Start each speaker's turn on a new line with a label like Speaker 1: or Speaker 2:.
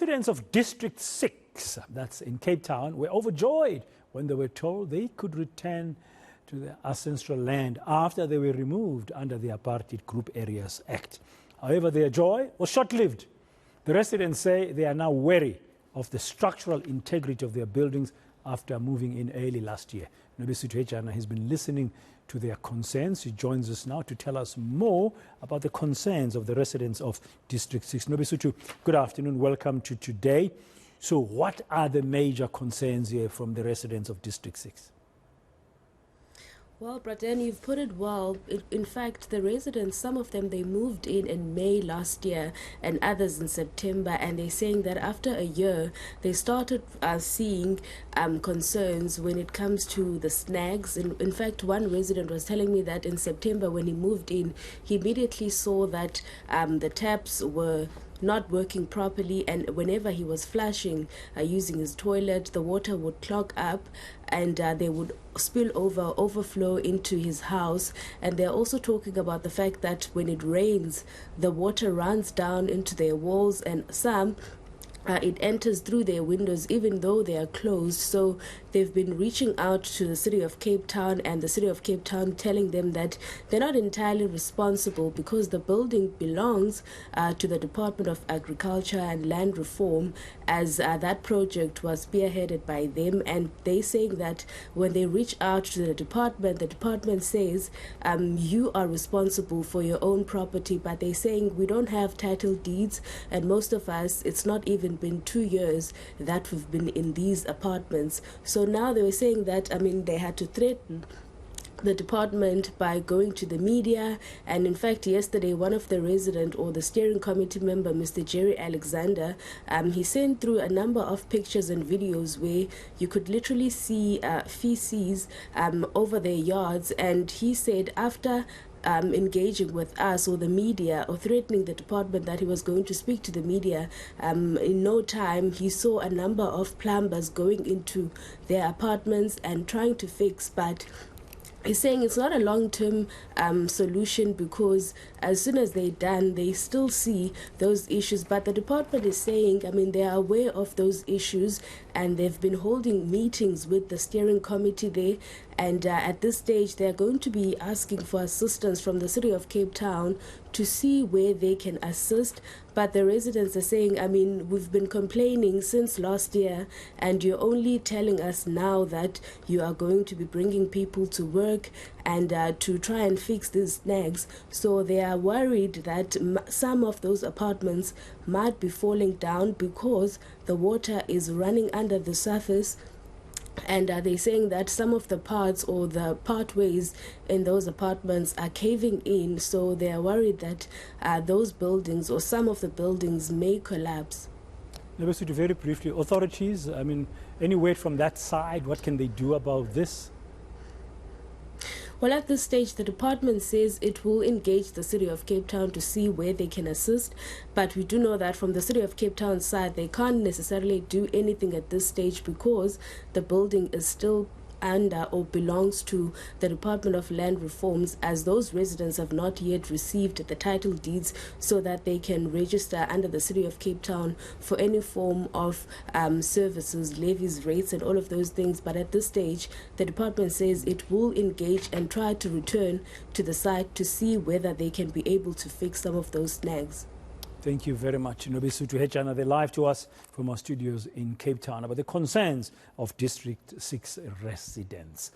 Speaker 1: Residents of District 6, that's in Cape Town, were overjoyed when they were told they could return to their ancestral land after they were removed under the Apartheid Group Areas Act. However, their joy was short-lived. The residents say they are now wary of the structural integrity of their buildings after moving in early last year. Nobesuthu Hejana has been listening to their concerns. He joins us now to tell us more about the concerns of the residents of District 6. Nobesuthu, good afternoon. Welcome to today. So what are the major concerns here from the residents of District 6?
Speaker 2: Well, Braden, you've put it well. In fact, the residents, some of them, they moved in May last year and others in September, and they're saying that after a year, they started seeing concerns when it comes to the snags. In fact, one resident was telling me that in September when he moved in, he immediately saw that the taps were not working properly, and whenever he was flushing using his toilet, the water would clog up and they would overflow into his house. And they're also talking about the fact that when it rains, the water runs down into their walls, and some it enters through their windows even though they are closed. So they've been reaching out to the City of Cape Town, and the City of Cape Town telling them that they're not entirely responsible because the building belongs to the Department of Agriculture and Land Reform, as that project was spearheaded by them. And they saying that when they reach out to the department says you are responsible for your own property, but they're saying we don't have title deeds, and most of us, it's not even been 2 years that we've been in these apartments. So now they were saying that, they had to threaten the department by going to the media. And in fact, yesterday, one of the resident or the steering committee member, Mr. Jerry Alexander, he sent through a number of pictures and videos where you could literally see feces over their yards. And he said after engaging with us or the media or threatening the department that he was going to speak to the media, in no time he saw a number of plumbers going into their apartments and trying to fix, but he's saying it's not a long-term solution because as soon as they're done, they still see those issues. But the department is saying, they are aware of those issues, and they've been holding meetings with the steering committee there. And at this stage, they're going to be asking for assistance from the City of Cape Town to see where they can assist. But the residents are saying, we've been complaining since last year, and you're only telling us now that you are going to be bringing people to work and to try and fix these snags. So they are worried that some of those apartments might be falling down because the water is running under the surface. And they're saying that some of the parts or the pathways in those apartments are caving in, so they are worried that those buildings or some of the buildings may collapse.
Speaker 1: Nobesuthu, very briefly, authorities, any word from that side? What can they do about this?
Speaker 2: Well, at this stage, the department says it will engage the City of Cape Town to see where they can assist. But we do know that from the City of Cape Town side, they can't necessarily do anything at this stage because the building is still under or belongs to the Department of Land Reforms, as those residents have not yet received the title deeds so that they can register under the City of Cape Town for any form of services, levies, rates, and all of those things. But at this stage, the department says it will engage and try to return to the site to see whether they can be able to fix some of those snags.
Speaker 1: Thank you very much, Nobesuthu Hejana. They're live to us from our studios in Cape Town about the concerns of District 6 residents.